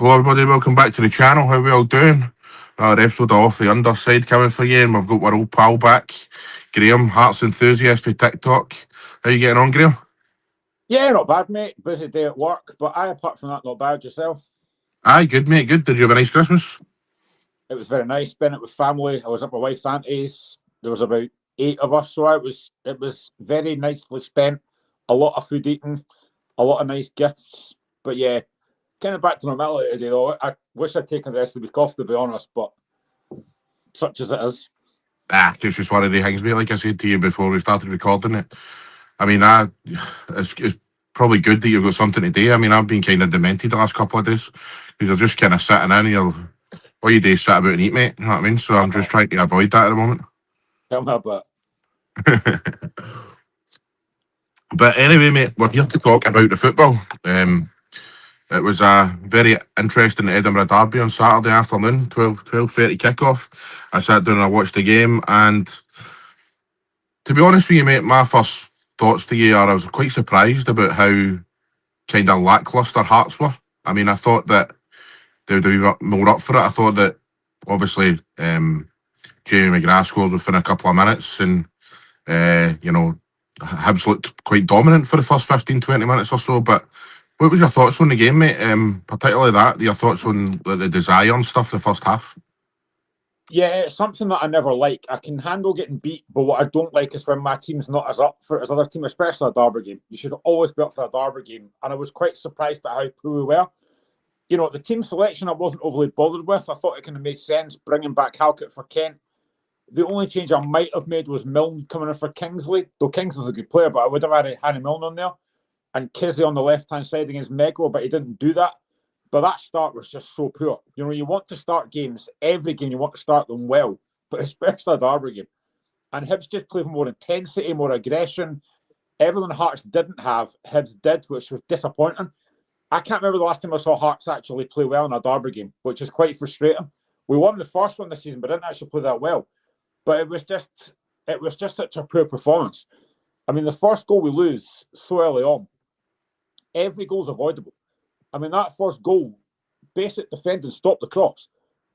Hello everybody, welcome back to the channel. How we all doing? Another episode of Off the Underside coming for you, and we've got our old pal back, Graeme, Hearts enthusiast for TikTok. How you getting on, Graeme? Yeah, not bad, mate. Busy day at work, but apart from that, not bad. Yourself? Aye, good mate, good. Did you have a nice Christmas? It was very nice. Spent it with family. I was at my wife's auntie's. There was about 8 of us, so it was very nicely spent. A lot of food eaten, a lot of nice gifts. But yeah, kind of back to normality today, though. I wish I'd taken the rest of the week off, to be honest, but such as it is. It's just one of the things, mate. Like I said to you before we started recording it, I mean, it's probably good that you've got something to do. I mean, I've been kind of demented the last couple of days because you're just kind of sitting in. All you do is sit about and eat, mate. You know what I mean? So I'm just trying to avoid that at the moment. Tell me about it. But anyway, mate, we're here to talk about the football. It was a very interesting Edinburgh derby on Saturday afternoon, 12:30 kickoff. I sat down and I watched the game, and to be honest with you, mate, my first thoughts to you are I was quite surprised about how kind of lacklustre Hearts were. I mean, I thought that they would be more up for it. I thought that, obviously, Jamie McGrath scores within a couple of minutes, and, Hibs looked quite dominant for the first 15, 20 minutes or so, but what was your thoughts on the game, mate? Particularly your thoughts on the desire and stuff the first half? Yeah, it's something that I never like. I can handle getting beat, but what I don't like is when my team's not as up for it as other team, especially a derby game. You should always be up for a derby game. And I was quite surprised at how poor we were. You know, the team selection I wasn't overly bothered with. I thought it kind of made sense, bringing back Halkett for Kent. The only change I might have made was Milne coming in for Kingsley, though Kingsley's a good player, but I would have had Hannah Milne on there. And Kizzy on the left-hand side against Mego, but he didn't do that. But that start was just so poor. You know, you want to start games, every game, you want to start them well, but especially a derby game. And Hibs just played with more intensity, more aggression. Everything Hearts didn't have, Hibs did, which was disappointing. I can't remember the last time I saw Hearts actually play well in a derby game, which is quite frustrating. We won the first one this season, but didn't actually play that well. But it was just such a poor performance. I mean, the first goal we lose so early on, every goal's avoidable. I mean, that first goal, basic defending stopped the cross.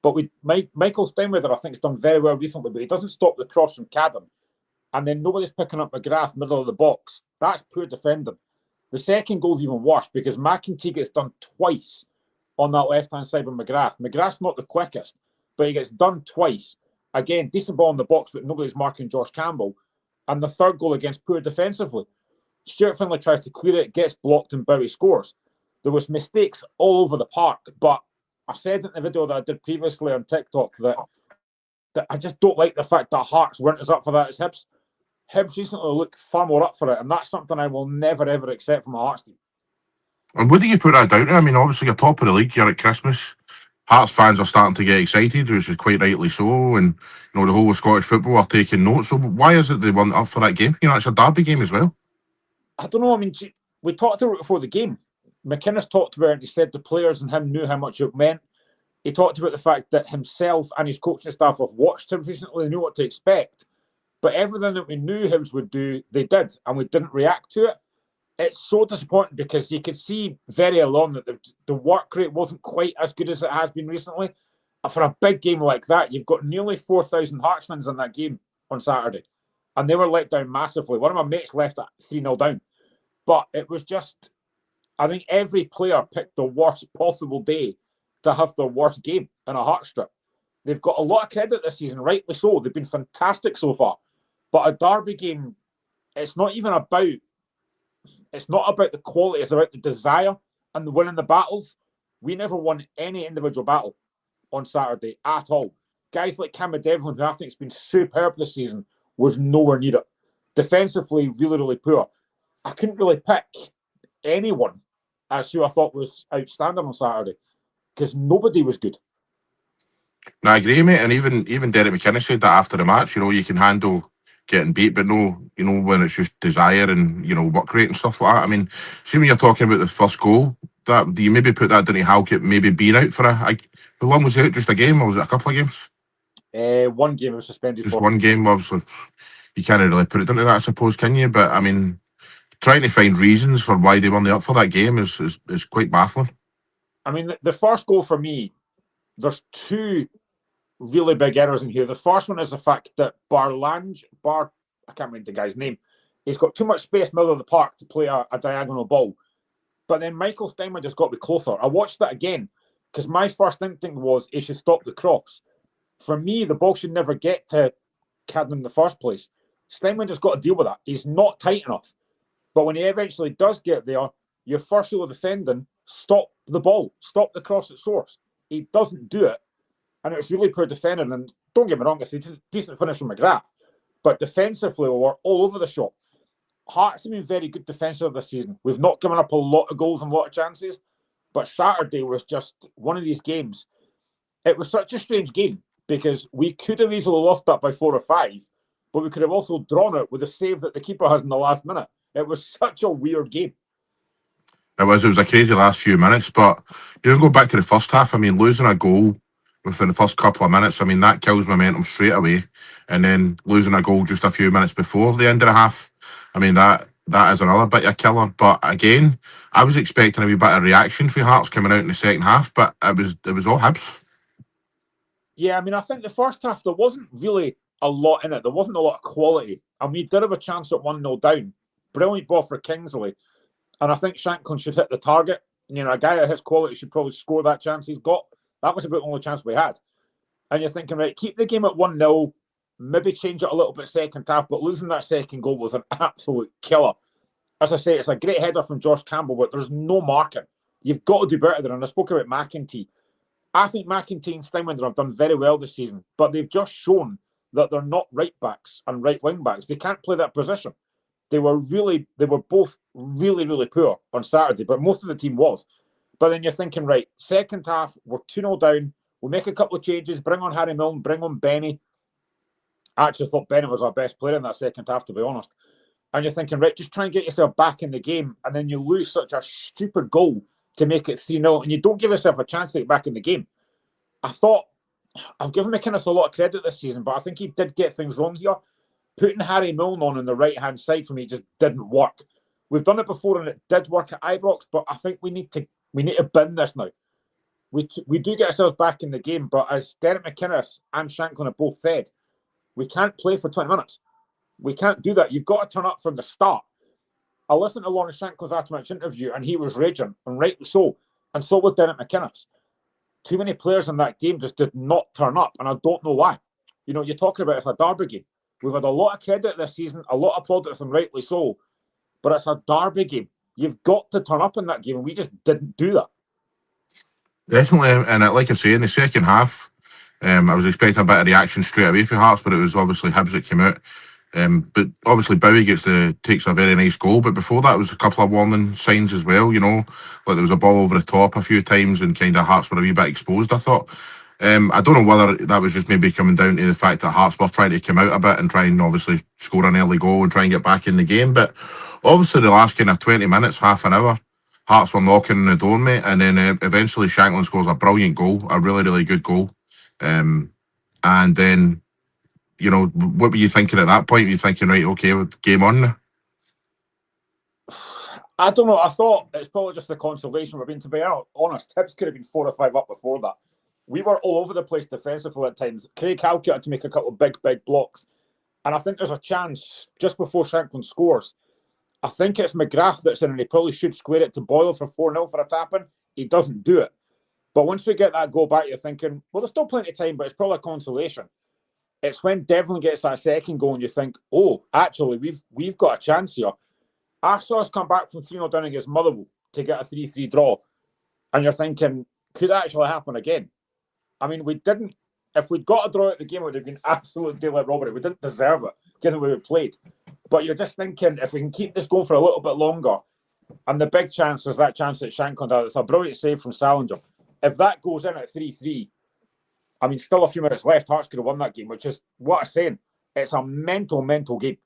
But Michael Steinweder, I think, has done very well recently, but he doesn't stop the cross from Cadden. And then nobody's picking up McGrath, middle of the box. That's poor defending. The second goal's even worse because McEntee gets done twice on that left-hand side with McGrath. McGrath's not the quickest, but he gets done twice. Again, decent ball in the box, but nobody's marking Josh Campbell. And the third goal against poor defensively. Stuart Finlay tries to clear it, gets blocked, and Bowie scores. There was mistakes all over the park, but I said in the video that I did previously on TikTok that I just don't like the fact that Hearts weren't as up for that as Hibs. Hibs recently looked far more up for it, and that's something I will never, ever accept from a Hearts team. And what do you put that down to? I mean, obviously, you're top of the league, you're at Christmas. Hearts fans are starting to get excited, which is quite rightly so, and the whole of Scottish football are taking notes. So why is it they weren't up for that game? You know, it's a derby game as well. I don't know. I mean, we talked about it before the game. McInnes talked about it and he said the players and him knew how much it meant. He talked about the fact that himself and his coaching staff have watched him recently and knew what to expect. But everything that we knew Hibs would do, they did, and we didn't react to it. It's so disappointing because you could see very early on that the work rate wasn't quite as good as it has been recently. For a big game like that, you've got nearly 4,000 Hearts fans in that game on Saturday. And they were let down massively. One of my mates left at 3-0 down. But it was just, I think every player picked the worst possible day to have their worst game in a Hearts strip. They've got a lot of credit this season, rightly so. They've been fantastic so far. But a derby game, it's not about the quality, it's about the desire and the winning the battles. We never won any individual battle on Saturday at all. Guys like Cameron Devlin, who I think has been superb this season, was nowhere near it. Defensively, really, really poor. I couldn't really pick anyone as who I thought was outstanding on Saturday because nobody was good. No, I agree, mate. And even Derek McInnes said that after the match, you can handle getting beat, but no, when it's just desire and, work rate and stuff like that. I mean, see when you're talking about the first goal, do you maybe put that down to Halkett maybe being out for how long was it? Just a game, or was it a couple of games? One game was suspended. Just one game, obviously. You can't really put it down to that, I suppose, can you? But, I mean, trying to find reasons for why they weren't up for that game is quite baffling. I mean, the first goal for me, there's two really big errors in here. The first one is the fact that I can't remember the guy's name, he's got too much space middle of the park to play a diagonal ball. But then Michael Steinman just got to be closer. I watched that again because my first instinct was he should stop the cross. For me, the ball should never get to Cadden in the first place. Steinman just got to deal with that. He's not tight enough. But when he eventually does get there, your first rule of defending, stop the ball, stop the cross at source. He doesn't do it, and it's really poor defending. And don't get me wrong, it's a decent finish from McGrath, but defensively, we were all over the shop. Hearts have been very good defensive this season. We've not given up a lot of goals and a lot of chances, but Saturday was just one of these games. It was such a strange game because we could have easily lost that by 4 or 5, but we could have also drawn it with a save that the keeper has in the last minute. It was such a weird game. It was a crazy last few minutes, but go back to the first half. I mean, losing a goal within the first couple of minutes, I mean, that kills momentum straight away. And then losing a goal just a few minutes before the end of the half, I mean, that is another bit of a killer. But again, I was expecting a wee bit of reaction for Hearts coming out in the second half, but it was all Hibs. Yeah, I mean, I think the first half, there wasn't really a lot in it. There wasn't a lot of quality. And we did have a chance at 1-0 down. Brilliant ball for Kingsley. And I think Shanklin should hit the target. A guy of his quality should probably score that chance he's got. That was about the only chance we had. And you're thinking, right, keep the game at 1-0, maybe change it a little bit second half, but losing that second goal was an absolute killer. As I say, it's a great header from Josh Campbell, but there's no marking. You've got to do better than. And I spoke about McEntee. I think McEntee and Steinwender have done very well this season, but they've just shown that they're not right backs and right wing backs. They can't play that position. They were both really, really poor on Saturday, but most of the team was. But then you're thinking, right, second half, we're 2-0 down. We'll make a couple of changes, bring on Harry Milne, bring on Benny. I actually thought Benny was our best player in that second half, to be honest. And you're thinking, right, just try and get yourself back in the game, and then you lose such a stupid goal to make it 3-0, and you don't give yourself a chance to get back in the game. I thought, I've given McInnes a lot of credit this season, but I think he did get things wrong here. Putting Harry Milne on the right-hand side for me just didn't work. We've done it before and it did work at Ibrox, but I think we need to bin this now. We do get ourselves back in the game, but as Derek McInnes and Shanklin have both said, we can't play for 20 minutes. We can't do that. You've got to turn up from the start. I listened to Lawrence Shanklin's after-match interview and he was raging, and rightly so. And so was Derek McInnes. Too many players in that game just did not turn up, and I don't know why. You're talking about it's a derby game. We've had a lot of credit this season, a lot of plaudits, and rightly so. But it's a derby game. You've got to turn up in that game, and we just didn't do that. Definitely, and like I say, in the second half, I was expecting a bit of reaction straight away for Hearts, but it was obviously Hibs that came out. But obviously Bowie takes a very nice goal, but before that was a couple of warning signs as well, like there was a ball over the top a few times and kind of Hearts were a wee bit exposed, I thought. I don't know whether that was just maybe coming down to the fact that Hearts were trying to come out a bit and try and obviously score an early goal and try and get back in the game. But obviously the last kind of 20 minutes, half an hour, Hearts were knocking on the door, mate. And then eventually Shanklin scores a brilliant goal, a really, really good goal. And then, what were you thinking at that point? Were you thinking, right, okay, game on now? I don't know. I thought it's probably just the consolation. To be honest, Hibs could have been 4 or 5 up before that. We were all over the place defensively at times. Craig Halkett had to make a couple of big blocks. And I think there's a chance just before Shanklin scores. I think it's McGrath that's in, and he probably should square it to Boyle for 4-0 for a tap-in. He doesn't do it. But once we get that goal back, you're thinking, well, there's still plenty of time, but it's probably a consolation. It's when Devlin gets that second goal and you think, oh, actually, we've got a chance here. I saw us come back from 3-0 down against Motherwell to get a 3-3 draw. And you're thinking, could that actually happen again? I mean, we didn't. If we'd got a draw at the game, it would have been absolute daylight robbery. We didn't deserve it, given the way we played. But you're just thinking, if we can keep this going for a little bit longer, and the big chance is that chance that Shanklin had. It's a brilliant save from Salinger. If that goes in at 3-3, I mean, still a few minutes left, Hearts could have won that game, which is what I'm saying. It's a mental game.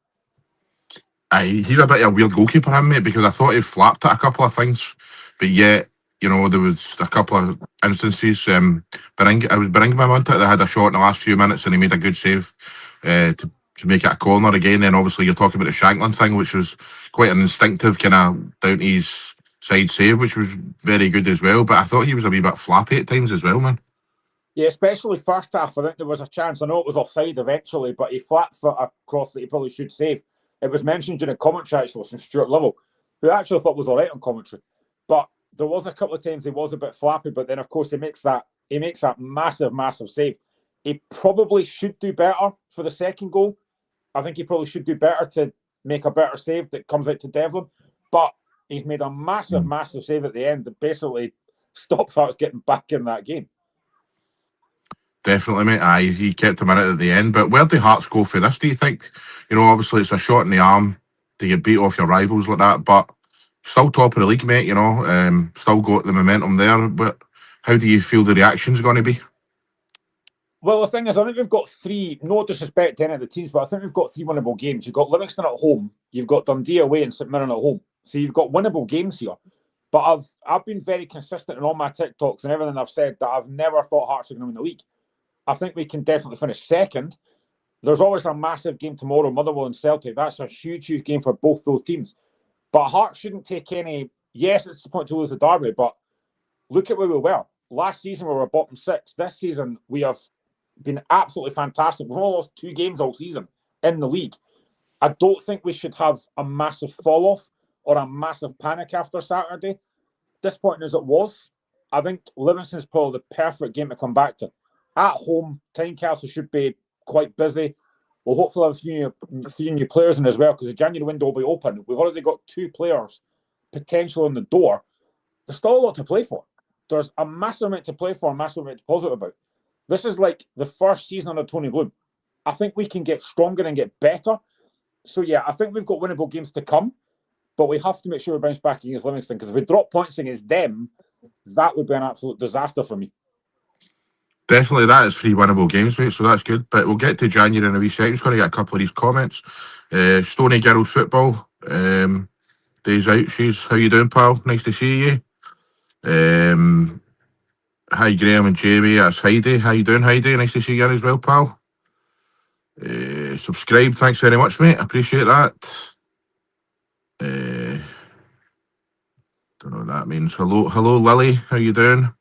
He's a bit of a weird goalkeeper, him, mate, because I thought he flapped at a couple of things, but yet, there was a couple of instances. It was Birmingham that had a shot in the last few minutes and he made a good save to make it a corner again. And obviously you're talking about the Shanklin thing, which was quite an instinctive kind of down to his side save, which was very good as well. But I thought he was a wee bit flappy at times as well, man. Yeah, especially first half. I think there was a chance. I know it was offside eventually, but he flaps a cross that he probably should save. It was mentioned during commentary actually from Stuart Lovell, who I actually thought was all right on commentary. But there was a couple of times he was a bit flappy, but then of course he makes that massive save. He probably should do better for the second goal. I think he probably should do better to make a better save that comes out to Devlin. But he's made a massive save at the end that basically stops Hearts getting back in that game. Definitely, mate. Aye, he kept him in it at the end. But where do Hearts go for this, do you think? You know, obviously it's a shot in the arm to get beat off your rivals like that, but still top of the league, mate, you know. Still got the momentum there. But how do you feel the reaction's going to be? Well, the thing is, I think we've got three, no disrespect to any of the teams, but I think we've got three winnable games. You've got Livingston at home, you've got Dundee away and St Mirren at home. So you've got winnable games here. But I've been very consistent in all my TikToks and everything I've said that I've never thought Hearts are going to win the league. I think we can definitely finish second. There's always a massive game tomorrow, Motherwell and Celtic. That's a huge game for both those teams. But Hearts shouldn't take any... Yes, it's the point to lose the derby, but look at where we were. Last season, we were bottom six. This season, we have been absolutely fantastic. We've only lost 2 games all season in the league. I don't think we should have a massive fall-off or a massive panic after Saturday. Disappointing as it was, I think Livingston's probably the perfect game to come back to. At home, Tynecastle should be quite busy. We'll hopefully have a few new players in as well because the January window will be open. We've already got 2 players potential in the door. There's still a lot to play for. There's a massive amount to play for, a massive amount to positive about. This is like the first season under Tony Bloom. I think we can get stronger and get better. So, yeah, I think we've got winnable games to come, but we have to make sure we bounce back against Livingston because if we drop points against them, that would be an absolute disaster for me. Definitely, that is 3 winnable games, mate, so that's good. But we'll get to January in a wee second. Just going to get a couple of these comments. Stony Girls Football. Days out, she's. How you doing, pal? Nice to see you. Hi, Graeme and Jamie. That's Heidi. How you doing, Heidi? Nice to see you as well, pal. Subscribe. Thanks very much, mate. I appreciate that. Don't know what that means. Hello, Lily. How you doing?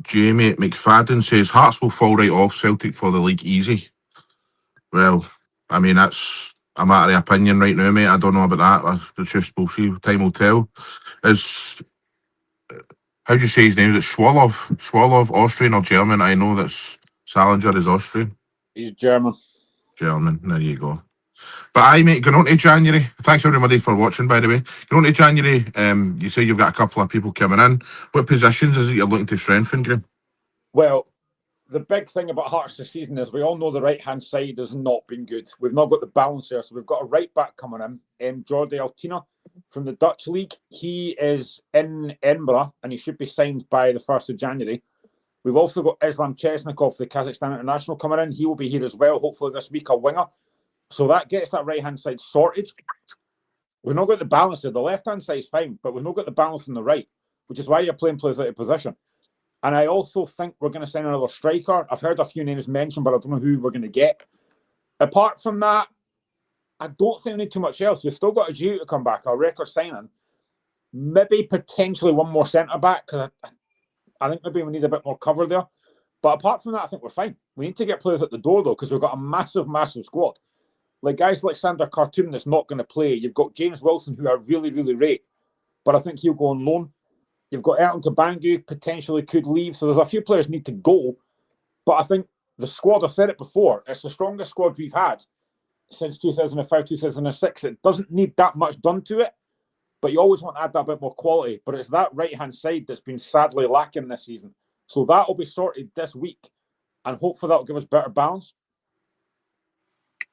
Jamie McFadden says Hearts will fall right off Celtic for the league easy. Well, I mean, that's a matter of opinion right now, mate. I don't know about that. It's just, we'll see. Time will tell. How do you say his name? Is it Schwalov, Austrian or German? I know that Salinger is Austrian. He's German. There you go. But aye, mate, going on to January. Thanks everybody for watching, by the way. Going on to January, you say you've got a couple of people coming in. What positions is it you're looking to strengthen, Graeme? Well, the big thing about Hearts this season is we all know the right-hand side has not been good. We've not got the balance there. So we've got a right-back coming in, Jordi Altina from the Dutch League. He is in Edinburgh and he should be signed by the 1st of January. We've also got Islam Chesnikov, the Kazakhstan international, coming in. He will be here as well, hopefully this week, a winger. So that gets that right-hand side sorted. We've not got the balance there. The left-hand side is fine, but we've not got the balance on the right, which is why you're playing players out of position. And I also think we're going to sign another striker. I've heard a few names mentioned, but I don't know who we're going to get. Apart from that, I don't think we need too much else. We've still got a Gio to come back, our record signing. Maybe potentially one more centre-back, because I think maybe we need a bit more cover there. But apart from that, I think we're fine. We need to get players at the door, though, because we've got a massive squad. Like guys like Sander Khartoum that's not going to play. You've got James Wilson, who I really rate, but I think he'll go on loan. You've got Elton Kabangu, potentially could leave. So there's a few players need to go. But I think the squad, I've said it before, it's the strongest squad we've had since 2005, 2006. It doesn't need that much done to it, but you always want to add that bit more quality. But it's that right-hand side that's been sadly lacking this season. So that will be sorted this week, and hopefully that will give us better balance.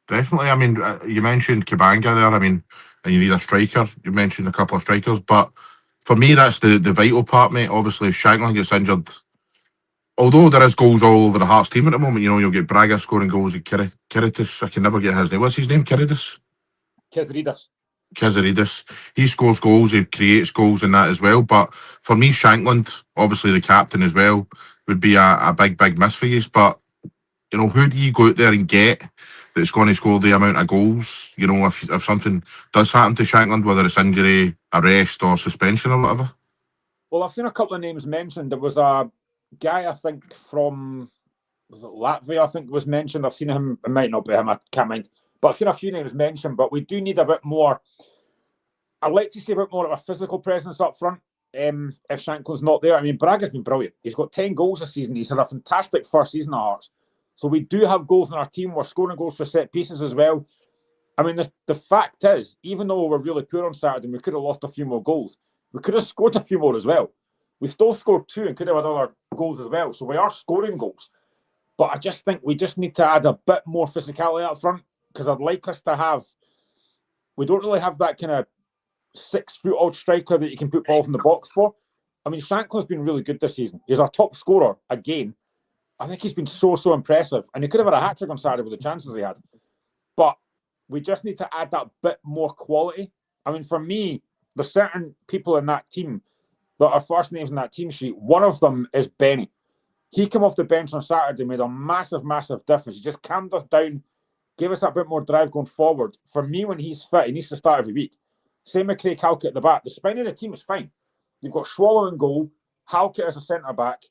Definitely. I mean, you mentioned Kabanga there. I mean, and you need a striker. You mentioned a couple of strikers, but for me, that's the vital part, mate. Obviously, if Shankland gets injured, although there is goals all over the Hearts team at the moment, you know, you'll get Braga scoring goals at Kiritis. I can never get his name. What's his name? Kiritis? Kiziridis. He scores goals, he creates goals in that as well. But for me, Shankland, obviously the captain as well, would be a big miss for you. But, you know, who do you go out there and get that's going to score the amount of goals. You know, if something does happen to Shankland, whether it's injury, arrest, or suspension or whatever. Well, I've seen a couple of names mentioned. There was a guy, I think, from was it Latvia, I think was mentioned. I've seen him. It might not be him, I can't mind. But I've seen a few names mentioned. But we do need a bit more. I'd like to see a bit more of a physical presence up front. If Shankland's not there, I mean, Braga's been brilliant. He's got 10 goals this season. He's had a fantastic first season at Hearts. So we do have goals in our team. We're scoring goals for set pieces as well. I mean, the fact is, even though we're really poor on Saturday and we could have lost a few more goals, we could have scored a few more as well. We still scored 2 and could have had other goals as well. So we are scoring goals. But I just think we just need to add a bit more physicality up front, because I'd like us to have... We don't really have that kind of 6-foot-old striker that you can put balls in the box for. I mean, Shankland's been really good this season. He's our top scorer again. I think he's been so impressive. And he could have had a hat-trick on Saturday with the chances he had. But we just need to add that bit more quality. I mean, for me, there's certain people in that team that are first names in that team sheet. One of them is Benny. He came off the bench on Saturday, made a massive difference. He just calmed us down, gave us a bit more drive going forward. For me, when he's fit, he needs to start every week. Same with Craig Halkett at the back. The spine of the team is fine. You've got Swallow in goal, Halkett as a centre-back,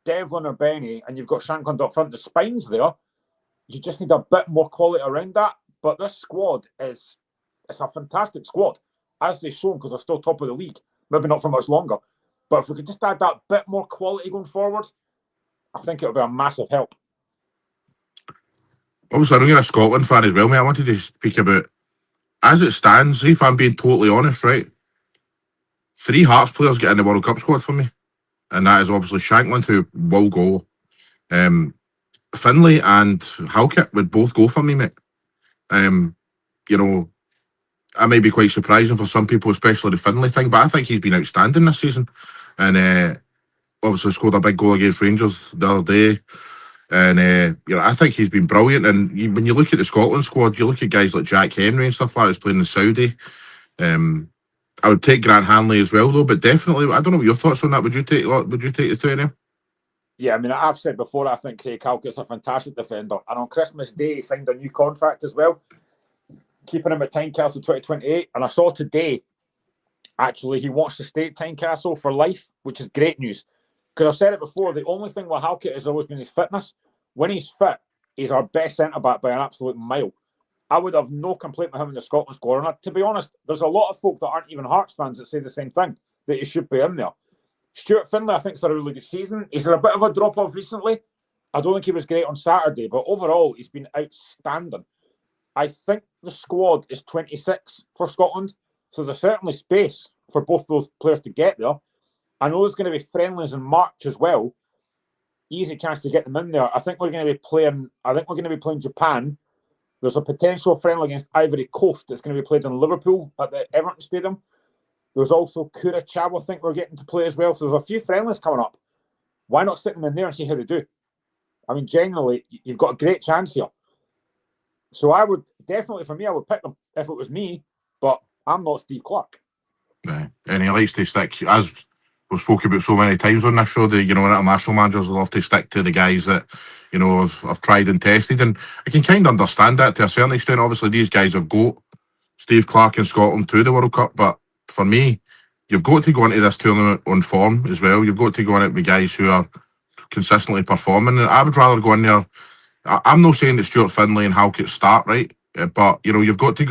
Devlin or Benny, and you've got Shankland up front. The spine's there. You just need a bit more quality around that. But this squad it's a fantastic squad, as they've shown, because they're still top of the league. Maybe not for much longer. But if we could just add that bit more quality going forward, I think it'll be a massive help. Obviously, I know you're a Scotland fan as well, mate. I wanted to speak about, as it stands, if I'm being totally honest, right, 3 Hearts players get in the World Cup squad for me. And that is obviously Shankland, who will go. Finlay and Halkett would both go for me, mate. You know, I may be quite surprising for some people, especially the Finlay thing, but I think he's been outstanding this season. And obviously scored a big goal against Rangers the other day. And you know, I think he's been brilliant. And when you look at the Scotland squad, you look at guys like Jack Henry and stuff like that who's playing in Saudi. I would take Grant Hanley as well, though. But definitely, I don't know what your thoughts on that. Would you take the 2 of them? Yeah, I mean, I've said before, I think Craig Halkett's a fantastic defender. And on Christmas Day, he signed a new contract as well, keeping him at Tynecastle 2028. And I saw today, actually, he wants to stay at Tynecastle for life, which is great news. Because I've said it before, the only thing with Halkett has always been his fitness. When he's fit, he's our best centre-back by an absolute mile. I would have no complaint with him in the Scotland squad. And to be honest, there's a lot of folk that aren't even Hearts fans that say the same thing, that he should be in there. Stuart Finlay, I think, has had a really good season. He's had a bit of a drop-off recently. I don't think he was great on Saturday, but overall, he's been outstanding. I think the squad is 26 for Scotland, so there's certainly space for both those players to get there. I know there's going to be friendlies in March as well. Easy chance to get them in there. I think we're going to be playing Japan. There's a potential friendly against Ivory Coast that's going to be played in Liverpool at the Everton Stadium. There's also Curaçao, I think we're getting to play as well. So there's a few friendlies coming up. Why not stick them in there and see how they do? I mean, generally, you've got a great chance here. So I would definitely, for me, I would pick them if it was me, but I'm not Steve Clarke. And he likes to stick, as we've spoken about so many times on this show, that, you know, international managers love to stick to the guys that, you know, have tried and tested. And I can kind of understand that to a certain extent. Obviously, these guys have got Steve Clarke in Scotland to the World Cup, but for me, you've got to go into this tournament on form as well. You've got to go in it with guys who are consistently performing. And I would rather go in there. I'm not saying that Stuart Finlay and Halkett start, right? But, you know, you've got to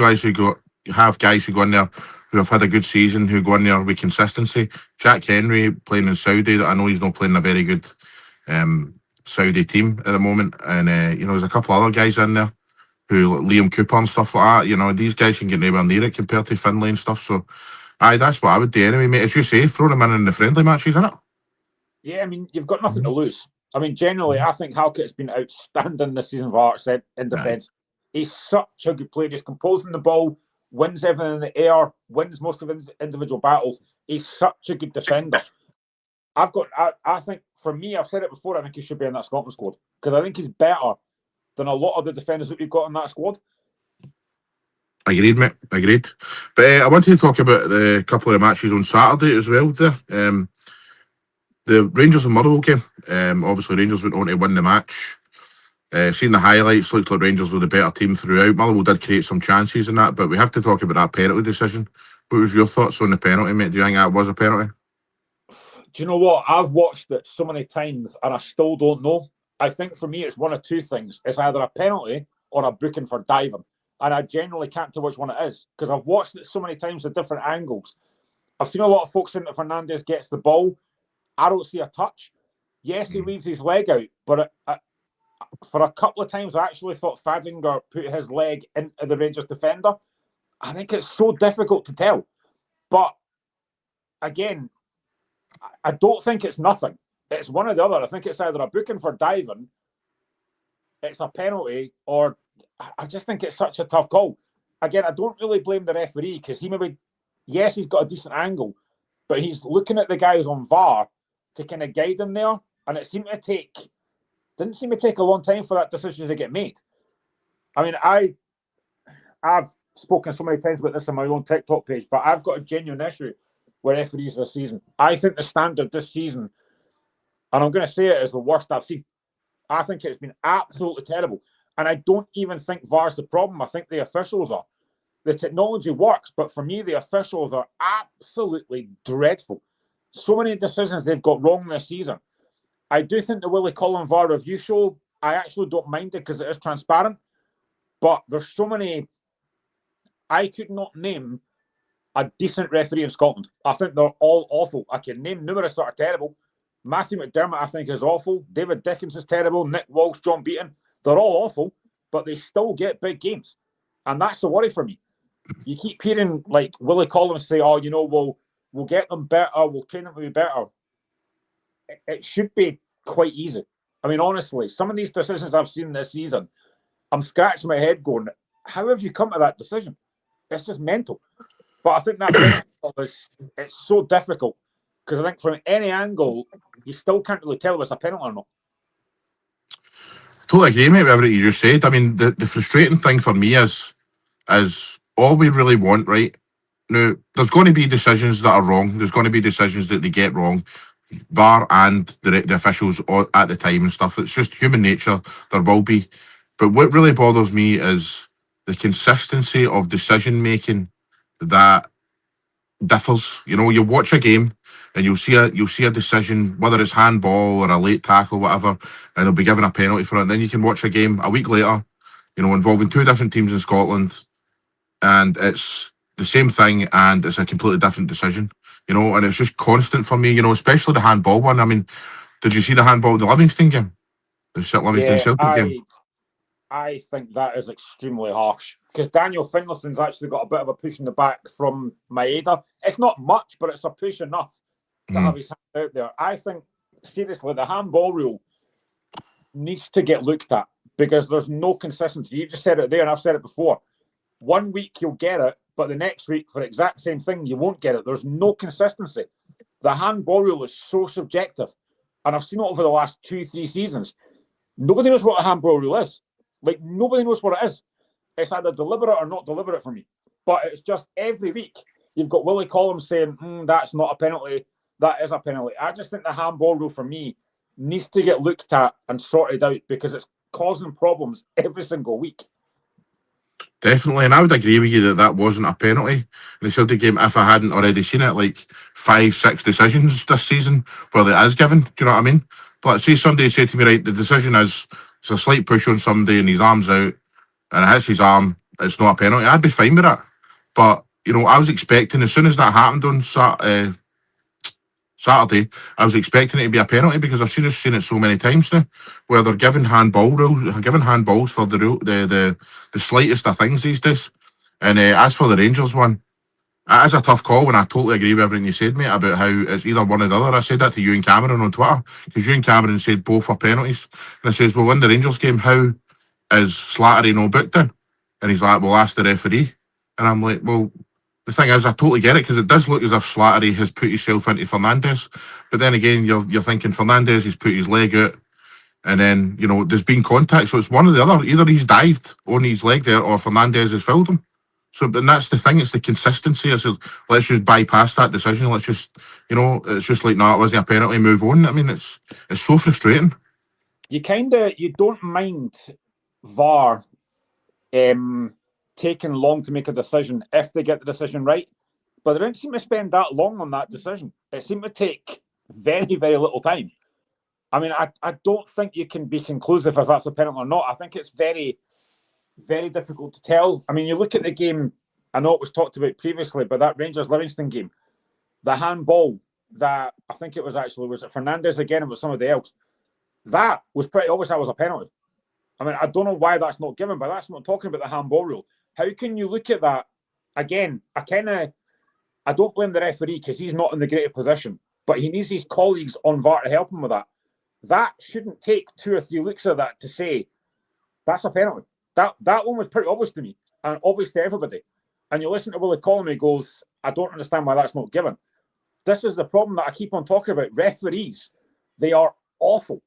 have guys who go in there who have had a good season, who go in there with consistency. Jack Henry playing in Saudi, that I know he's not playing a very good Saudi team at the moment. And, you know, there's a couple other guys in there who, like Liam Cooper and stuff like that. You know, these guys can get nowhere near it compared to Finlay and stuff. So, that's what I would do anyway, mate. As you say, throw them in the friendly matches, isn't it? Yeah, I mean, you've got nothing to lose. I mean, generally, I think Halkett's been outstanding this season for Hearts in defence. He's such a good player, just composing the ball, wins everything in the air, wins most of his individual battles. He's such a good defender. I think, for me, I've said it before, I think he should be in that Scotland squad, because I think he's better than a lot of the defenders that we've got in that squad. Agreed, mate. Agreed. But I wanted to talk about the couple of matches on Saturday as well there. The Rangers and Motherwell game. Obviously, Rangers went on to win the match. Seeing the highlights, looked like Rangers were the better team throughout. Motherwell did create some chances in that, but we have to talk about that penalty decision. What was your thoughts on the penalty, mate? Do you think that was a penalty? Do you know what? I've watched it so many times and I still don't know. I think for me, it's one of two things. It's either a penalty or a booking for diving. And I genuinely can't tell which one it is because I've watched it so many times at different angles. I've seen a lot of folks saying that Fernandes gets the ball. I don't see a touch. Yes, he leaves his leg out, but for a couple of times, I actually thought Fadinger put his leg into the Rangers defender. I think it's so difficult to tell. But again, I don't think it's nothing. It's one or the other. I think it's either a booking for diving, it's a penalty, or I just think it's such a tough call. Again, I don't really blame the referee because he maybe, yes, he's got a decent angle, but he's looking at the guys on VAR to kind of guide him there. And it didn't seem to take a long time for that decision to get made. I mean, I've spoken so many times about this on my own TikTok page, but I've got a genuine issue with referees this season. I think the standard this season, and I'm going to say it, is the worst I've seen. I think it's been absolutely terrible. And I don't even think VAR's the problem. I think the officials are. The technology works, but for me, the officials are absolutely dreadful. So many decisions they've got wrong this season. I do think the Willie Collin VAR review show, I actually don't mind it because it is transparent. But there's so many. I could not name a decent referee in Scotland. I think they're all awful. I can name numerous that are terrible. Matthew McDermott, I think, is awful. David Dickens is terrible. Nick Walsh, John Beaton. They're all awful, but they still get big games. And that's the worry for me. You keep hearing like Willie Collins say, oh, you know, we'll get them better. We'll train them to be better. It should be quite easy. I mean, honestly, some of these decisions I've seen this season, I'm scratching my head going, how have you come to that decision? It's just mental. But I think that it's so difficult because I think from any angle, you still can't really tell if it's a penalty or not. Totally agree, mate, with everything you just said. I mean, the frustrating thing for me is all we really want, right? Now, there's going to be decisions that are wrong. There's going to be decisions that they get wrong. VAR and the officials at the time and stuff. It's just human nature. There will be. But what really bothers me is the consistency of decision making that differs. You know, you watch a game and you'll see a decision, whether it's handball or a late tackle, whatever, and they'll be given a penalty for it. And then you can watch a game a week later, you know, involving two different teams in Scotland, and it's the same thing and it's a completely different decision. You know, and it's just constant for me, you know, especially the handball one. I mean, did you see the handball, the Livingston game? The Livingston Celtic game? I think that is extremely harsh because Daniel Finlayson's actually got a bit of a push in the back from Maeda. It's not much, but it's a push enough to have his hand out there. I think, seriously, the handball rule needs to get looked at because there's no consistency. You just said it there and I've said it before. 1 week you'll get it, but the next week, for the exact same thing, you won't get it. There's no consistency. The handball rule is so subjective. And I've seen it over the last 2-3 seasons. Nobody knows what a handball rule is. Like, nobody knows what it is. It's either deliberate or not deliberate for me. But it's just every week, you've got Willie Collins saying, that's not a penalty. That is a penalty. I just think the handball rule for me needs to get looked at and sorted out because it's causing problems every single week. Definitely, and I would agree with you that wasn't a penalty in the Celtic game if I hadn't already seen it, like 5-6 decisions this season where it is given. Do you know what I mean? But say somebody said to me, right, the decision is it's a slight push on somebody and his arm's out and it hits his arm, it's not a penalty. I'd be fine with that. But, you know, I was expecting, as soon as that happened on Saturday, I was expecting it to be a penalty because I've seen it so many times now, where they're giving handballs for the slightest of things these days. And as for the Rangers one, it is a tough call, and I totally agree with everything you said, mate, about how it's either one or the other. I said that to you and Cameron on Twitter because you and Cameron said both were penalties, and I says, well, in the Rangers game, how is Slattery no booked in? And he's like, well, ask the referee. And I'm like, well, the thing is, I totally get it because it does look as if Slattery has put himself into Fernandes. But then again, you're thinking Fernandes has put his leg out and then, you know, there's been contact. So it's one or the other. Either he's dived on his leg there or Fernandes has fouled him. So, and that's the thing. It's the consistency. It's just, let's just bypass that decision. Let's just, you know, it's just like, no, it wasn't a penalty, move on. I mean, it's so frustrating. you don't mind VAR taking long to make a decision if they get the decision right, but they don't seem to spend that long on that decision. It seemed to take very, very little time. I mean, I don't think you can be conclusive if that's a penalty or not. I think it's very, very difficult to tell. I mean, you look at the game, I know it was talked about previously, but that Rangers-Livingston game, the handball that I think it was it Fernandes again? It was somebody else. That was pretty obvious that was a penalty. I mean, I don't know why that's not given, but that's not talking about the handball rule. How can you look at that? Again, I don't blame the referee because he's not in the greatest position, but he needs his colleagues on VAR to help him with that. That shouldn't take 2 or 3 looks at that to say that's a penalty. That one was pretty obvious to me and obvious to everybody. And you listen to Willie Collum, he goes, I don't understand why that's not given. This is the problem that I keep on talking about. Referees, they are awful.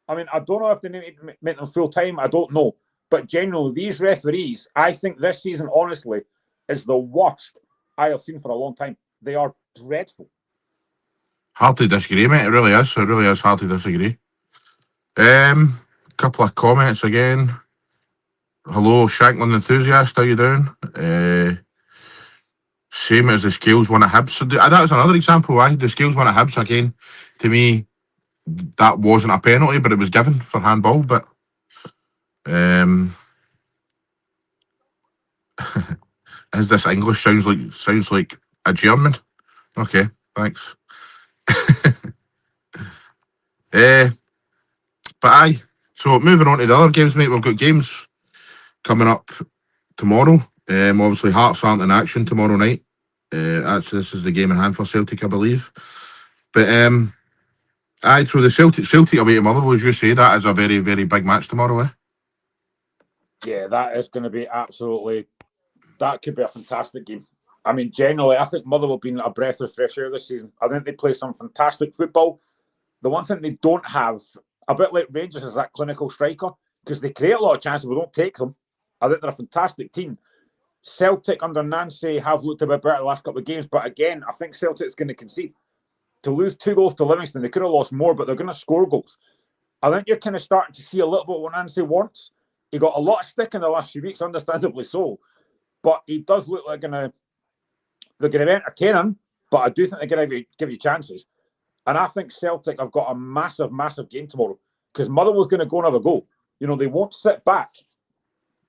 I mean, I don't know if they need to make them full-time. I don't know. But generally, these referees, I think this season, honestly, is the worst I have seen for a long time. They are dreadful. Hard to disagree, mate. It really is. It really is hard to disagree. Couple of comments again. Hello, Shankland enthusiast. How you doing? Same as the Scales one at Hibs. So that was another example why the Scales one at Hibs again. To me, that wasn't a penalty, but it was given for handball. But is this English? Sounds like a German. Okay, thanks. But aye. So moving on to the other games, mate. We've got games coming up tomorrow. Obviously Hearts aren't in action tomorrow night. Actually, this is the game in hand for Celtic, I believe. But aye, so the Celtic away to Motherwell, as you say, that is a very, very big match tomorrow, eh? Yeah, that is going to be that could be a fantastic game. I mean, generally, I think Motherwell have been a breath of fresh air this season. I think they play some fantastic football. The one thing they don't have, a bit like Rangers, is that clinical striker, because they create a lot of chances, but don't take them. I think they're a fantastic team. Celtic under Nancy have looked a bit better the last couple of games, but again, I think Celtic's going to concede. To lose 2 goals to Livingston, they could have lost more, but they're going to score goals. I think you're kind of starting to see a little bit what Nancy wants. He got a lot of stick in the last few weeks, understandably so, but he does look like they're going to entertain him, but I do think they're going to give you chances. And I think Celtic have got a massive, massive game tomorrow because Motherwell's going to go and have a goal. You know, they won't sit back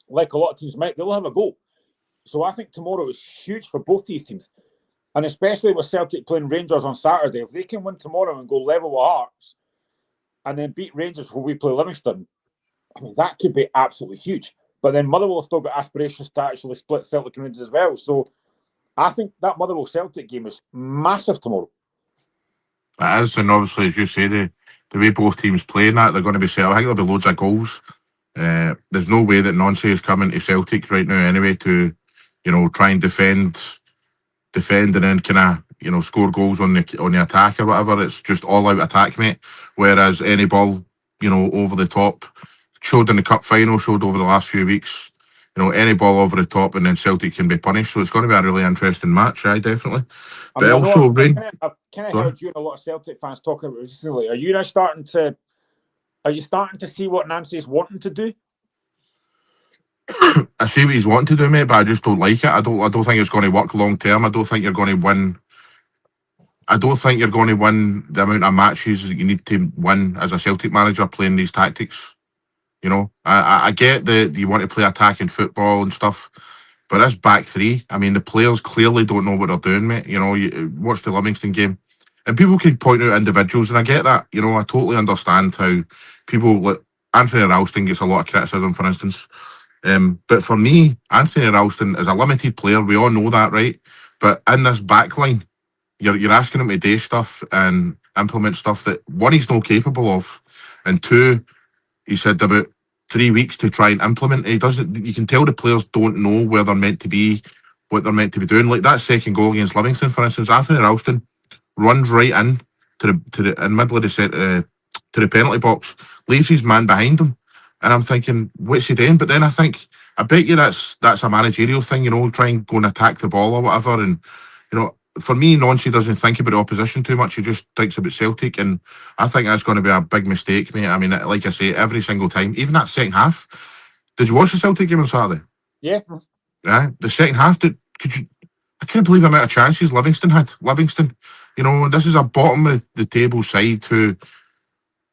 like a lot of teams might. They'll have a goal. So I think tomorrow is huge for both these teams. And especially with Celtic playing Rangers on Saturday, if they can win tomorrow and go level with Hearts and then beat Rangers before we play Livingston, I mean, that could be absolutely huge. But then Motherwell have still got aspirations to actually split Celtic and Rangers as well. So I think that Motherwell-Celtic game is massive tomorrow. It is, and obviously, as you say, the way both teams play in that, they're going to be set. I think there'll be loads of goals. There's no way that Nancy is coming to Celtic right now anyway to, try and defend and then kind of, score goals on the attack or whatever. It's just all out attack, mate. Whereas any ball, over the top, showed in the cup final, showed over the last few weeks, any ball over the top and then Celtic can be punished. So it's going to be a really interesting match, definitely. But also, I've kind of heard you and a lot of Celtic fans talking about it recently. Are you now starting to see what Nancy is wanting to do? I see what he's wanting to do, mate, but I just don't like it. I don't think it's going to work long term. I don't think you're going to win. I don't think you're going to win the amount of matches that you need to win as a Celtic manager playing these tactics. I get that you want to play attacking football and stuff, but this back three, I mean, the players clearly don't know what they're doing, mate. You watch the Livingston game, and people can point out individuals, and I get that. I totally understand how people like Anthony Ralston gets a lot of criticism, for instance. But for me, Anthony Ralston is a limited player. We all know that, right? But in this back line, you're asking him to do stuff and implement stuff that, one, he's not capable of, and two, he's had about 3 weeks to try and implement. He doesn't. You can tell the players don't know where they're meant to be, what they're meant to be doing. Like that second goal against Livingston, for instance, Anthony Ralston runs right in to the middle of the set to the penalty box, leaves his man behind him, and I'm thinking, what's he doing? But then I bet you that's a managerial thing, try and go and attack the ball or whatever, and for me, Nancy doesn't think about the opposition too much. He just thinks about Celtic, and I think that's going to be a big mistake, mate. I mean, like I say, every single time, even that second half. Did you watch the Celtic game on Saturday? Yeah. Yeah, the second half. I can't believe the amount of chances Livingston had. Livingston, this is a bottom of the table side who,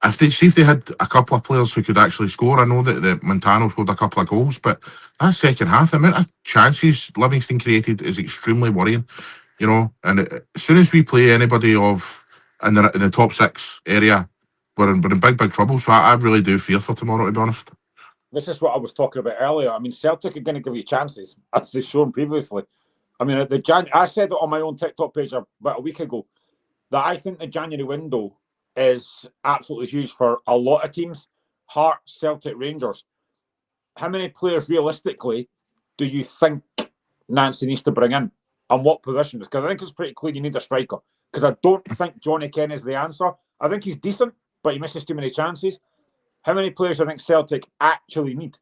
if they had a couple of players who could actually score. I know that Montano scored a couple of goals, but that second half, the amount of chances Livingston created is extremely worrying. And as soon as we play anybody in the top six area, we're in big trouble. So I really do fear for tomorrow, to be honest. This is what I was talking about earlier. I mean, Celtic are going to give you chances, as they've shown previously. I mean, I said it on my own TikTok page about a week ago that I think the January window is absolutely huge for a lot of teams. Hearts, Celtic, Rangers. How many players realistically do you think Nancy needs to bring in? And what positions? Because I think it's pretty clear you need a striker. Because I don't think Johnny Kenny is the answer. I think he's decent, but he misses too many chances. How many players do I think Celtic actually need?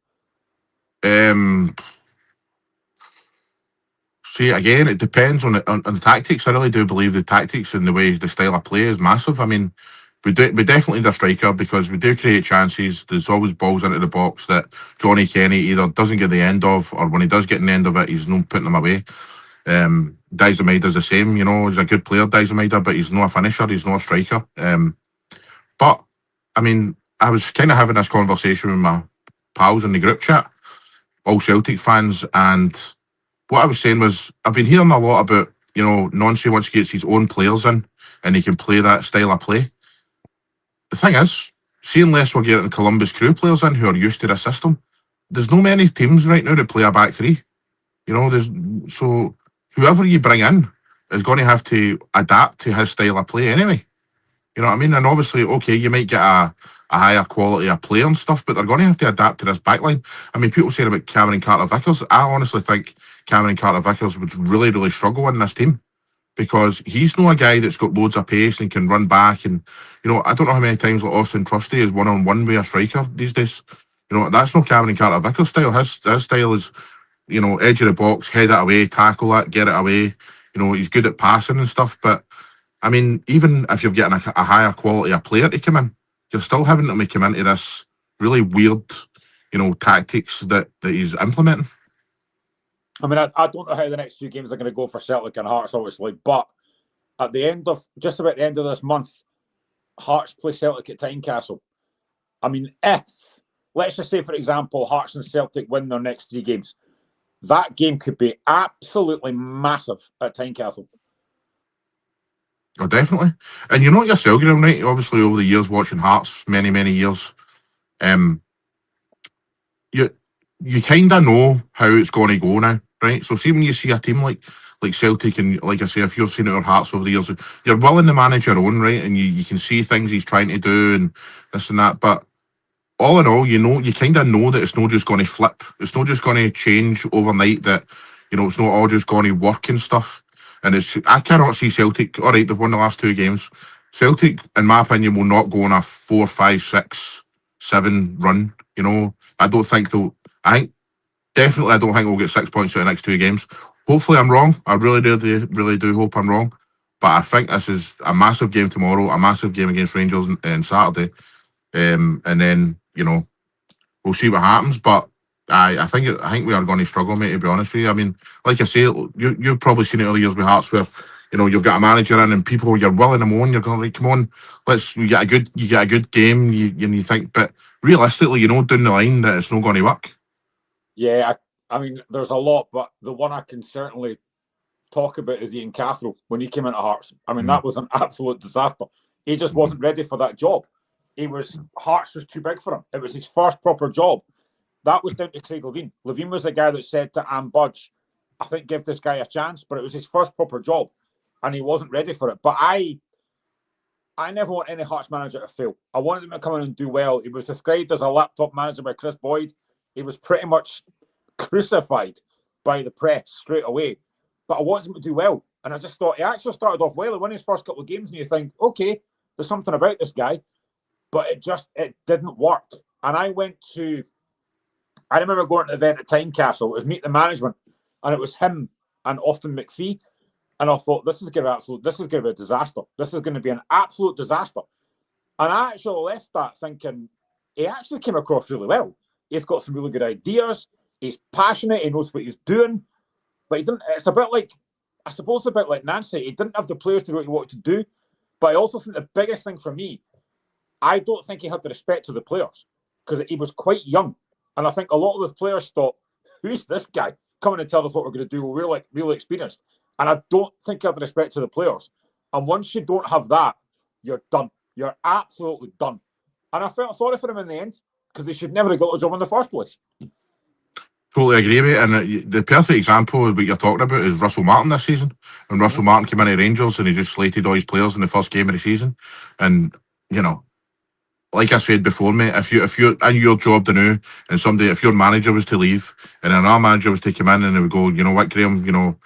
See, again, it depends on the tactics. I really do believe the tactics and the style of play is massive. I mean, we definitely need a striker because we do create chances. There's always balls into the box that Johnny Kenny either doesn't get the end of, or when he does get the end of it, he's not putting them away. Dijsselmeijer's the same, he's a good player, Dijsselmeijer, but he's not a finisher, he's not a striker. But, I mean, I was kind of having this conversation with my pals in the group chat, all Celtic fans, and what I was saying was, I've been hearing a lot about, Nancy wants to get his own players in, and he can play that style of play. The thing is, see, unless we're getting Columbus Crew players in who are used to the system, there's no many teams right now that play a back three. So whoever you bring in is going to have to adapt to his style of play anyway. You know what I mean? And obviously, okay, you might get a higher quality of player and stuff, but they're going to have to adapt to this backline. I mean, people say about Cameron Carter-Vickers. I honestly think Cameron Carter-Vickers would really, really struggle in this team because he's not a guy that's got loads of pace and can run back. And, I don't know how many times like Austin Trusty is one-on-one with a striker these days. That's not Cameron Carter-Vickers' style. His style is, edge of the box, head it away, tackle it, get it away. He's good at passing and stuff. But, I mean, even if you're getting a higher quality of player to come in, you're still having to make him into this really weird, tactics that he's implementing. I mean, I don't know how the next two games are going to go for Celtic and Hearts, obviously, but at just about the end of this month, Hearts play Celtic at Tynecastle. I mean, let's just say, for example, Hearts and Celtic win their next three games, that game could be absolutely massive at Tynecastle. Oh, definitely. And you know what yourself, Graeme, right? Obviously, over the years, watching Hearts, many, many years, you kind of know how it's going to go now, right? So see when you see a team like Celtic, and like I say, if you've seen it with Hearts over the years, you're willing to manage your own, right? And you can see things he's trying to do and this and that. But all in all, you kind of know that it's not just going to flip. It's not just going to change overnight, that, it's not all just going to work and stuff. And I cannot see Celtic, all right, they've won the last two games. Celtic, in my opinion, will not go on a 4, 5, 6, 7 run. I don't think they'll. I don't think we'll get 6 points out of the next two games. Hopefully I'm wrong. I really do hope I'm wrong. But I think this is a massive game tomorrow, a massive game against Rangers on Saturday. And then, we'll see what happens. But I think we are going to struggle, mate, to be honest with you. I mean, like I say, you've probably seen it earlier years with Hearts where, you've got a manager in and people, you're willing them on, you're going like, come on, you get a good game, you think, but realistically, down the line that it's not going to work. Yeah, I mean, there's a lot, but the one I can certainly talk about is Ian Cathro when he came into Hearts. I mean, that was an absolute disaster. He just wasn't ready for that job. Hearts was too big for him. It was his first proper job. That was down to Craig Levein. Levein was the guy that said to Anne Budge, I think give this guy a chance, but it was his first proper job and he wasn't ready for it. But I never want any Hearts manager to fail. I wanted him to come in and do well. He was described as a laptop manager by Chris Boyd. He was pretty much crucified by the press straight away. But I wanted him to do well. And I just thought he actually started off well. He won his first couple of games and you think, okay, there's something about this guy. But it didn't work. And I remember going to an event at Tynecastle. It was Meet the Management. And it was him and Austin McPhee. And I thought, this is going to be a disaster. This is going to be an absolute disaster. And I actually left that thinking he actually came across really well. He's got some really good ideas. He's passionate. He knows what he's doing. But he didn't. It's a bit like, I suppose, a bit like Nancy. He didn't have the players to do what he wanted to do. But I also think the biggest thing for me, I don't think he had the respect of the players because he was quite young. And I think a lot of those players thought, who's this guy coming and tell us what we're going to do? Well, we're like really experienced. And I don't think he had the respect to the players. And once you don't have that, you're done. You're absolutely done. And I felt sorry for him in the end because they should never have got the job in the first place. Totally agree, mate. And the perfect example of what you're talking about is Russell Martin this season. When Russell Martin came into Rangers and he just slated all his players in the first game of the season. And, you know, like I said before, mate, if you're in your job to know, and if your manager was to leave and another manager was to come in and they would go, you know what, Graeme, you know,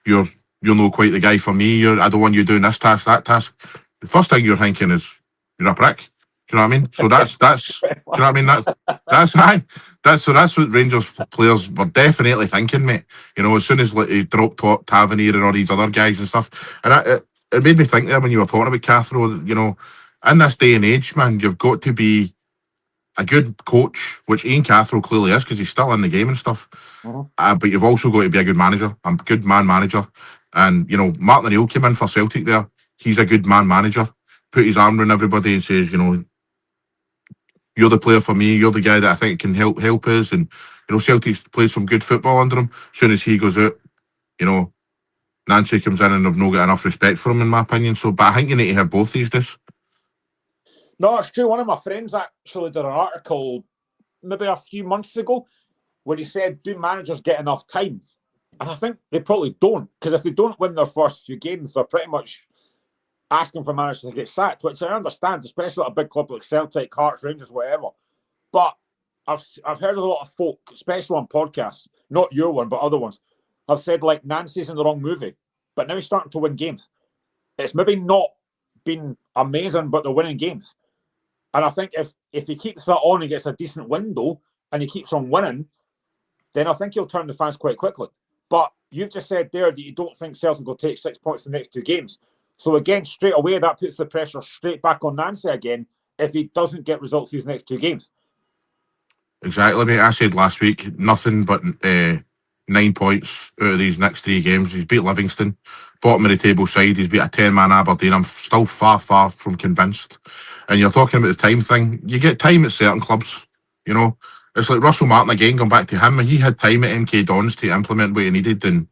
you're not quite the guy for me. I don't want you doing this task, that task. The first thing you're thinking is, you're a prick. Do you know what I mean? So that's do you know what I mean? That's what Rangers players were definitely thinking, mate. You know, as soon as he dropped Tavernier and all these other guys and stuff, and it made me think there when you were talking about Cathro. You know, in this day and age, man, you've got to be a good coach, which Ian Cathro clearly is because he's still in the game and stuff. But you've also got to be a good manager, a good man manager. And you know, Martin O'Neill came in for Celtic there. He's a good man manager. Put his arm around everybody and says, you know, you're the player for me. You're the guy that I think can help us. And, you know, Celtic's played some good football under him. As soon as he goes out, you know, Nancy comes in and they've not got enough respect for him, in my opinion. So, but I think you need to have both these days. No, it's true. One of my friends actually did an article maybe a few months ago where he said, do managers get enough time? And I think they probably don't. Because if they don't win their first few games, they're pretty much asking for managers to get sacked, which I understand, especially at a big club like Celtic, Hearts, Rangers, whatever. But I've heard a lot of folk, especially on podcasts, not your one, but other ones, have said like Nancy's in the wrong movie, but now he's starting to win games. It's maybe not been amazing, but they're winning games. And I think if he keeps that on and gets a decent window and he keeps on winning, then I think he'll turn the fans quite quickly. But you've just said there that you don't think Celtic will take 6 points in the next two games. So again, straight away, that puts the pressure straight back on Nancy again if he doesn't get results these next two games. Exactly, mate. I said last week, nothing but 9 points out of these next three games. He's beat Livingston, bottom of the table side. He's beat a 10-man Aberdeen. I'm still far from convinced. And you're talking about the time thing. You get time at certain clubs, you know. It's like Russell Martin again, going back to him. He had time at MK Dons to implement what he needed, and,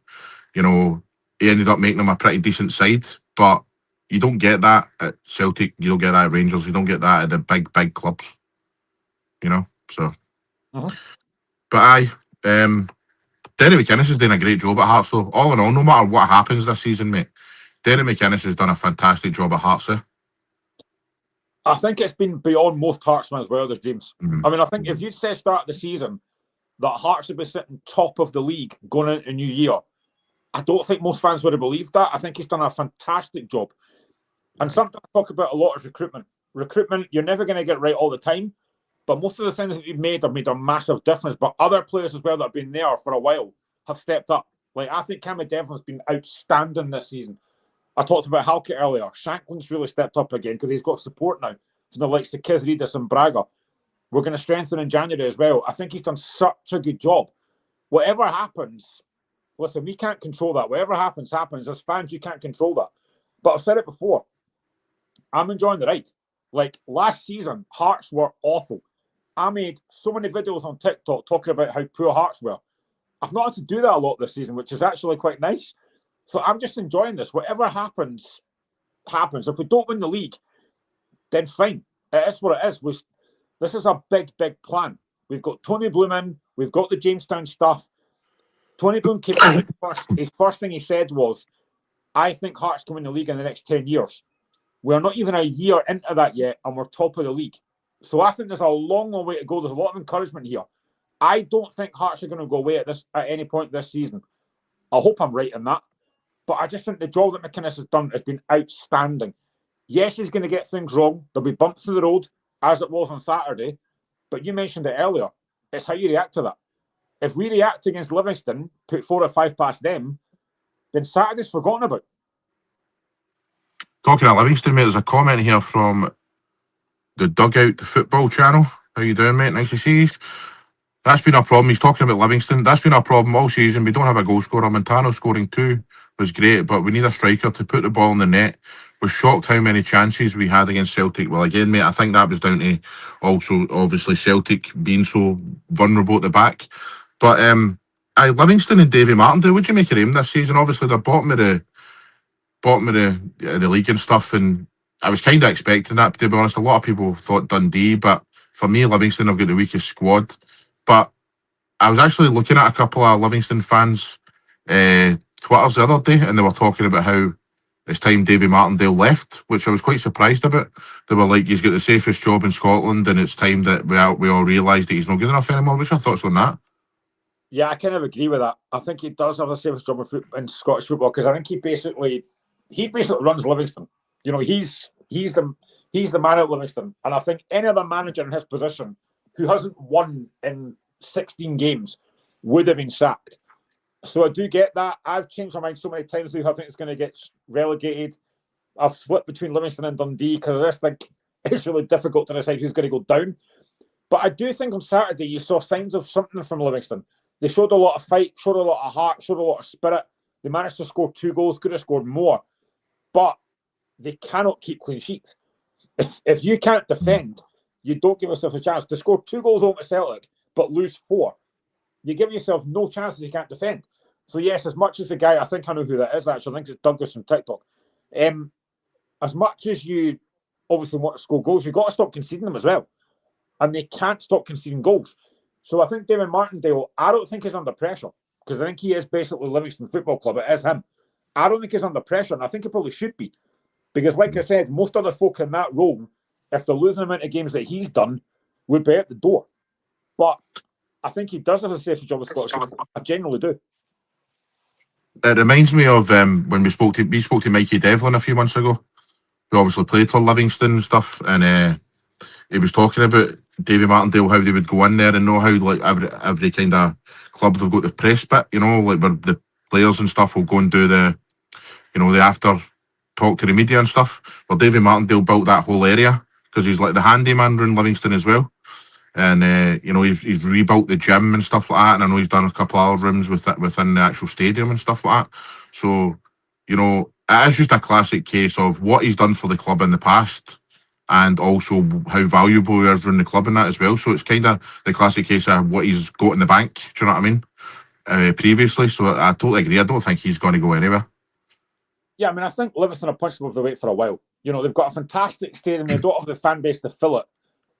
you know, he ended up making them a pretty decent side. But you don't get that at Celtic. You don't get that at Rangers. You don't get that at the big clubs. You know, so. But aye, Derek McInnes is doing a great job at Hearts, though. All in all, no matter what happens this season, mate, Derek McInnes has done a fantastic job at Hearts there. I think it's been beyond most Hearts fans' wildest dreams. I mean, I think if you'd said start of the season that Hearts would be sitting top of the league going into a new year, I don't think most fans would have believed that. I think he's done a fantastic job. And something I talk about a lot is recruitment. Recruitment, you're never going to get right all the time, but most of the signings that you've made have made a massive difference. But other players as well that have been there for a while have stepped up. Like, I think Cameron Devlin's been outstanding this season. I talked about Halkett earlier. Shanklin's really stepped up again because he's got support now from the likes of Kizridis and Braga. We're going to strengthen in January as well. I think he's done such a good job. Whatever happens, listen, we can't control that. Whatever happens. As fans, you can't control that. But I've said it before. I'm enjoying the ride. Like, last season, Hearts were awful. I made so many videos on TikTok talking about how poor Hearts were. I've not had to do that a lot this season, which is actually quite nice. So I'm just enjoying this. Whatever happens, happens. If we don't win the league, then fine. It is what it is. This is a big plan. We've got Tony Bloom in. We've got the Jamestown stuff. Tony Bloom came in first. His first thing he said was, I think Hearts can win the league in the next 10 years. We're not even a year into that yet, and we're top of the league. So I think there's a long way to go. There's a lot of encouragement here. I don't think Hearts are going to go away at any point this season. I hope I'm right in that. But I just think the job that McInnes has done has been outstanding. Yes, he's going to get things wrong. There'll be bumps in the road, as it was on Saturday. But you mentioned it earlier. It's how you react to that. If we react against Livingston, put 4 or 5 past them, then Saturday's forgotten about. Talking of Livingston, mate, there's a comment here from the Dugout, the football channel. How you doing, mate? Nice to see you. That's been our problem. He's talking about Livingston. That's been our problem all season. We don't have a goal scorer. Montano scoring 2 was great, but we need a striker to put the ball in the net. Was shocked how many chances we had against Celtic. Well, again, mate, I think that was down to also obviously Celtic being so vulnerable at the back. But Livingston and Davy Martindale, what'd you make of him this season? Obviously, they're bottom of the league and stuff, and I was kind of expecting that, to be honest. A lot of people thought Dundee, but for me, Livingston have got the weakest squad. But I was actually looking at a couple of Livingston fans' Twitters the other day, and they were talking about how it's time Davy Martindale left, which I was quite surprised about. They were like, he's got the safest job in Scotland, and it's time that we all realise that he's not good enough anymore. What's your thoughts on that? Yeah, I kind of agree with that. I think he does have the safest job in Scottish football, because I think he basically runs Livingston. You know, he's the man at Livingston, and I think any other manager in his position who hasn't won in 16 games would have been sacked. So I do get that. I've changed my mind so many times who I think it's going to get relegated. I've flipped between Livingston and Dundee because I just think it's really difficult to decide who's going to go down. But I do think on Saturday you saw signs of something from Livingston. They showed a lot of fight, showed a lot of heart, showed a lot of spirit. They managed to score 2 goals, could have scored more. But they cannot keep clean sheets. If you can't defend, you don't give yourself a chance. To score 2 goals over Celtic, but lose 4, you give yourself no chances you can't defend. So yes, as much as the guy, I think I know who that is actually, I think it's Douglas from TikTok. As much as you obviously want to score goals, you've got to stop conceding them as well. And they can't stop conceding goals. So I think David Martindale, I don't think he's under pressure, because I think he is basically Livingston Football Club. It is him. I don't think he's under pressure, and I think he probably should be. Because like I said, most other folk in that role, if they're losing the amount of games that he's done, would be out the door. But I think he does have a safer job with Scottish football. I genuinely do. It reminds me of when we spoke to Mikey Devlin a few months ago, who obviously played for Livingston and stuff, and he was talking about Davy Martindale, how they would go in there and know how like every kind of club they've got the press bit, you know, like where the players and stuff will go and do the after talk to the media and stuff. Well, Davy Martindale built that whole area because he's like the handyman running Livingston as well. And he's rebuilt the gym and stuff like that, and I know he's done a couple of other rooms within the actual stadium and stuff like that. So, it is just a classic case of what he's done for the club in the past, and also how valuable he is running the club in that as well. So it's kind of the classic case of what he's got in the bank. Do you know what I mean? Previously, so I totally agree. I don't think he's going to go anywhere. Yeah, I mean, I think Livingston have punched above the weight for a while. They've got a fantastic stadium. They don't have the fan base to fill it,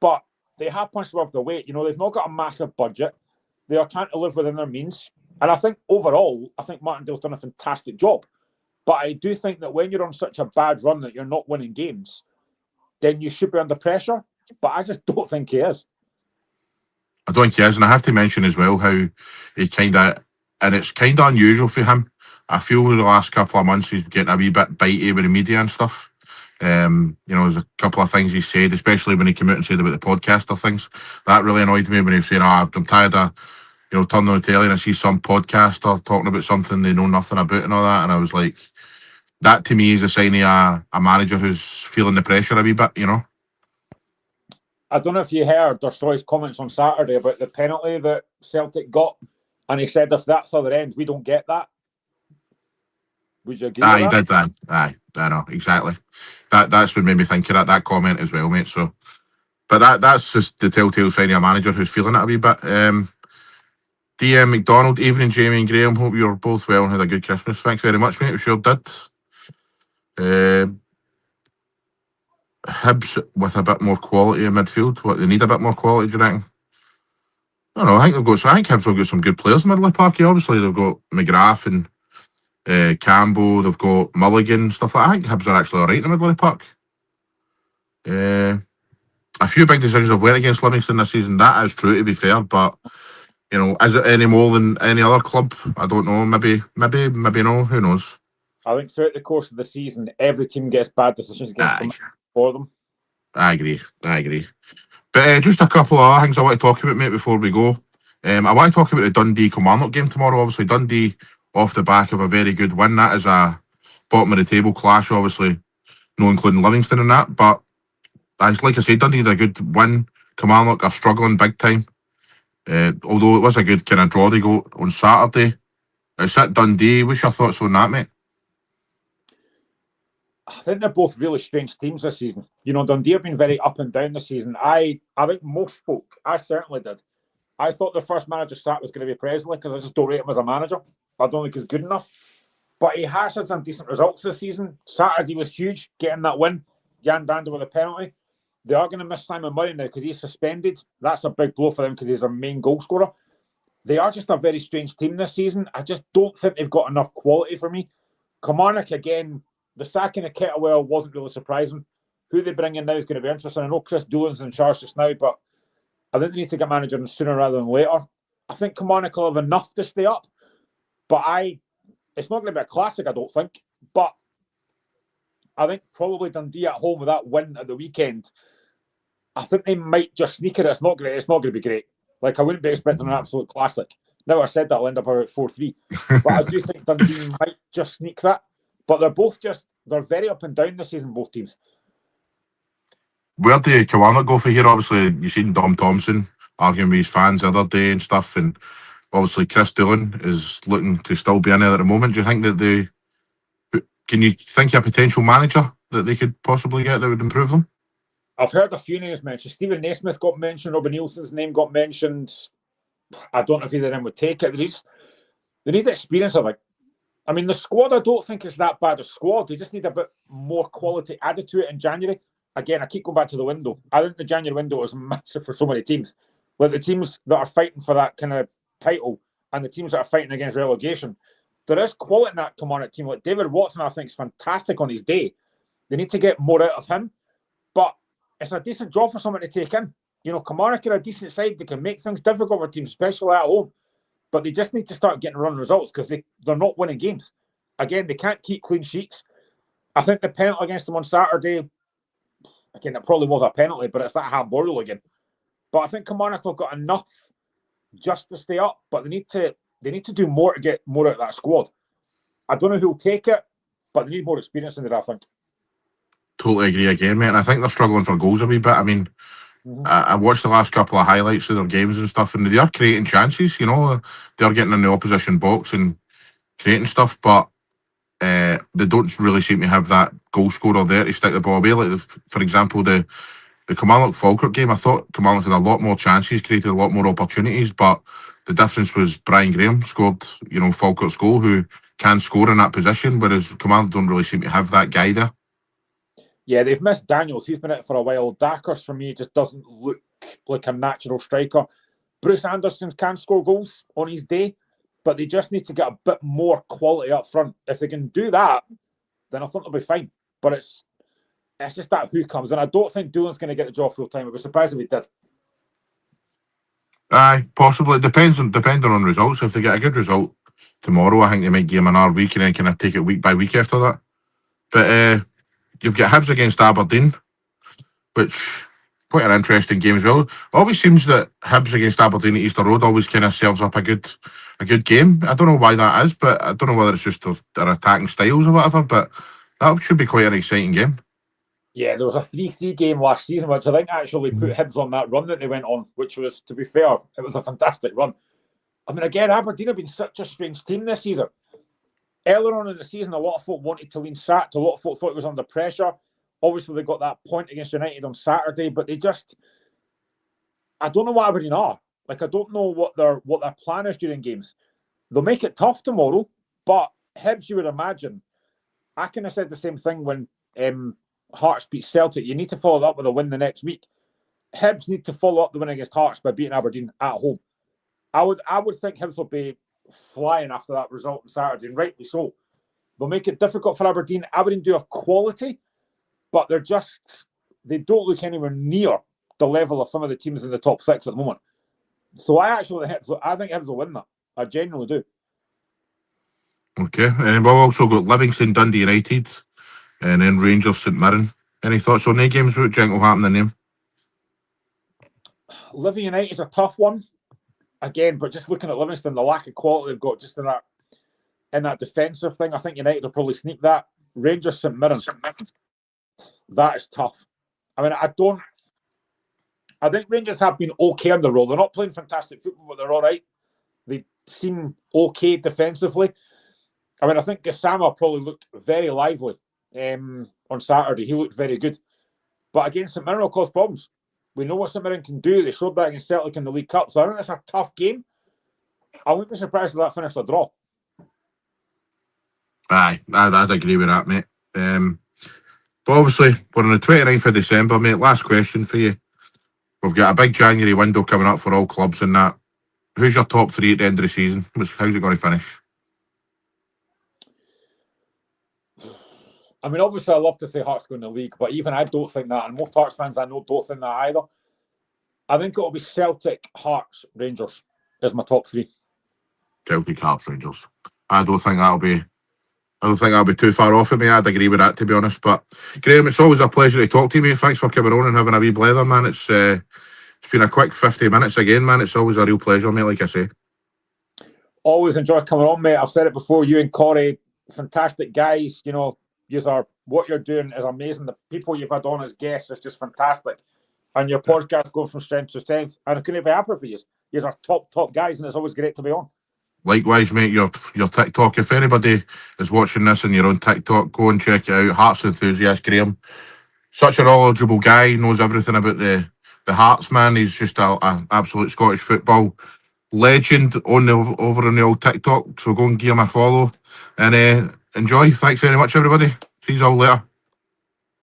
but they have punched above the weight. They've not got a massive budget. They are trying to live within their means. And I think overall, Martindale's done a fantastic job. But I do think that when you're on such a bad run that you're not winning games, then you should be under pressure. But I just don't think he is. I don't think he is. And I have to mention as well how he and it's kind of unusual for him. I feel the last couple of months he's getting a wee bit bitey with the media and stuff. There's a couple of things he said, especially when he came out and said about the podcaster things. That really annoyed me when he was saying, I'm tired of, turning on the telly and I see some podcaster talking about something they know nothing about and all that. And I was like, that to me is a sign of a manager who's feeling the pressure a wee bit, I don't know if you heard or saw his comments on Saturday about the penalty that Celtic got. And he said, if that's the other end, we don't get that. Would you agree with that? He did that. Aye, I know, exactly. That's what made me think of that comment as well, mate. So, but that's just the telltale sign of a manager who's feeling it a wee bit. DM McDonald, evening, Jamie and Graeme. Hope you're both well and had a good Christmas. Thanks very much, mate. We sure did. Hibs with a bit more quality in midfield. What, they need a bit more quality, do you reckon? I don't know. I think Hibs have got some good players in the middle of the park. Obviously, they've got McGrath and Campbell, they've got Mulligan, stuff like that. I think Hibs are actually alright in the middle of the park. A few big decisions have went against Livingston this season. That is true, to be fair, but is it any more than any other club? I don't know. Maybe no. Who knows? I think throughout the course of the season, every team gets bad decisions for them. I agree. But just a couple of other things I want to talk about, mate, before we go. I want to talk about the Dundee Kilmarnock game tomorrow. Obviously, Dundee off the back of a very good win. That is a bottom of the table clash, obviously. no including Livingston in that. But like I said, Dundee had a good win. Kilmarnock are struggling big time. Although it was a good kind of draw they go on Saturday. It's at Dundee. What's your thoughts on that, mate? I think they're both really strange teams this season. Dundee have been very up and down this season. I think most folk, I certainly did. I thought the first manager sacked was going to be Presley because I just don't rate him as a manager. I don't think he's good enough. But he has had some decent results this season. Saturday was huge, getting that win. Jan Dander with a penalty. They are going to miss Simon Murray now because he's suspended. That's a big blow for them because he's their main goal scorer. They are just a very strange team this season. I just don't think they've got enough quality for me. Kilmarnock, again, the sacking of Kettlewell wasn't really surprising. Who they bring in now is going to be interesting. I know Chris Doolan's in charge just now, but I think they need to get manager in sooner rather than later. I think Kilmarnock will have enough to stay up, but it's not going to be a classic, I don't think. But I think probably Dundee at home with that win at the weekend, I think they might just sneak it. It's not great. It's not going to be great. Like, I wouldn't be expecting an absolute classic. Now I said that, I'll end up about 4-3. But I do think Dundee might just sneak that. But they're very up and down this season, both teams. Where do Kilmarnock go for here? Obviously, you've seen Dom Thompson arguing with his fans the other day and stuff, and obviously Chris Doolan is looking to still be in there at the moment. Do you think that can you think of a potential manager that they could possibly get that would improve them? I've heard a few names mentioned. Stephen Naismith got mentioned. Robin Nielsen's name got mentioned. I don't know if either of them would take it. They need experience of it. I mean, the squad, I don't think is that bad a squad. They just need a bit more quality added to it in January. Again, I keep going back to the window. I think the January window is massive for so many teams. Like the teams that are fighting for that kind of title and the teams that are fighting against relegation, there is quality in that Kilmarnock team. Like David Watson, I think, is fantastic on his day. They need to get more out of him. But it's a decent job for someone to take in. Kilmarnock are a decent side. They can make things difficult for teams, especially at home. But they just need to start getting run results because they're not winning games. Again, they can't keep clean sheets. I think the penalty against them on Saturday, again, it probably was a penalty, but it's that handball again. But I think Kilmarnock have got enough just to stay up, but they need to do more to get more out of that squad. I don't know who'll take it, but they need more experience in it, I think. Totally agree again, mate. And I think they're struggling for goals a wee bit. I mean, I watched the last couple of highlights of their games and stuff, and they are creating chances. They're getting in the opposition box and creating stuff, but they don't really seem to have that goal scorer there to stick the ball away. Like, for example, the Kilmarnock Falkirk game, I thought Kilmarnock had a lot more chances, created a lot more opportunities, but the difference was Brian Graeme scored, Falkirk's goal, who can score in that position, whereas Kilmarnock don't really seem to have that guy there. Yeah, they've missed Daniels. He's been out for a while. Dackers, for me, just doesn't look like a natural striker. Bruce Anderson can score goals on his day, but they just need to get a bit more quality up front. If they can do that, then I think they'll be fine. But it's just that who comes. And I don't think Doolan's going to get the job full time. I'd be surprised if he did. Aye, possibly. Depending on results. If they get a good result tomorrow, I think they might give him another week and then kind of take it week by week after that. But you've got Hibs against Aberdeen, which quite an interesting game as well. It always seems that Hibs against Aberdeen at Easter Road always kind of serves up a good game. I don't know why that is, but I don't know whether it's just their attacking styles or whatever, but that should be quite an exciting game. Yeah, there was a 3-3 game last season, which I think actually put Hibs on that run that they went on, which was, to be fair, it was a fantastic run. I mean, again, Aberdeen have been such a strange team this season. Earlier on in the season, a lot of folk wanted to lean sacked. A lot of folk thought it was under pressure. Obviously, they got that point against United on Saturday, but I don't know what Aberdeen are. Like, I don't know what their plan is during games. They'll make it tough tomorrow, but Hibs, you would imagine, I kind of said the same thing when Hearts beat Celtic. You need to follow up with a win the next week. Hibs need to follow up the win against Hearts by beating Aberdeen at home. I would think Hibs will be flying after that result on Saturday, and rightly so. They'll make it difficult for Aberdeen. Aberdeen do have quality, but they don't look anywhere near the level of some of the teams in the top six at the moment. So I think Hibs will win that. I genuinely do. Okay, and we've also got Livingston, Dundee United, and then Rangers, St Mirren. Any thoughts on their games? What do you think will happen in them? Livy United is a tough one. Again, but just looking at Livingston, the lack of quality they've got just in that defensive thing, I think United will probably sneak that. Rangers, St Mirren. That is tough. I mean, I think Rangers have been okay on the roll. They're not playing fantastic football, but they're all right. They seem okay defensively. I mean, I think Gassama probably looked very lively on Saturday. He looked very good. But against St Mirren will cause problems. We know what St Mirren can do. They showed that against Celtic in the League Cup. So I think it's a tough game. I wouldn't be surprised if that finished a draw. Aye, I'd agree with that, mate. But obviously, we're on the 29th of December, mate. Last question for you. We've got a big January window coming up for all clubs and that. Who's your top three at the end of the season? How's it going to finish? I mean, obviously, I love to say Hearts go in the league, but even I don't think that. And most Hearts fans I know don't think that either. I think it'll be Celtic, Hearts, Rangers as my top three. Celtic, Hearts, Rangers. I don't think that'll be too far off of me. I'd agree with that, to be honest. But Graeme, it's always a pleasure to talk to you, mate. Thanks for coming on and having a wee blether, man. It's been a quick 50 minutes again, man. It's always a real pleasure, mate, like I say. Always enjoy coming on, mate. I've said it before, you and Corey, fantastic guys. You know, what you're doing is amazing. The people you've had on as guests is just fantastic. And your podcast going from strength to strength. And I couldn't be happier for you. You are top guys, and it's always great to be on. Likewise, mate, your TikTok. If anybody is watching this and you're on TikTok, go and check it out. Hearts enthusiast Graeme. Such a knowledgeable guy, knows everything about the Hearts, man. He's just an absolute Scottish football legend over on the old TikTok. So go and give him a follow and enjoy. Thanks very much, everybody. See you all later.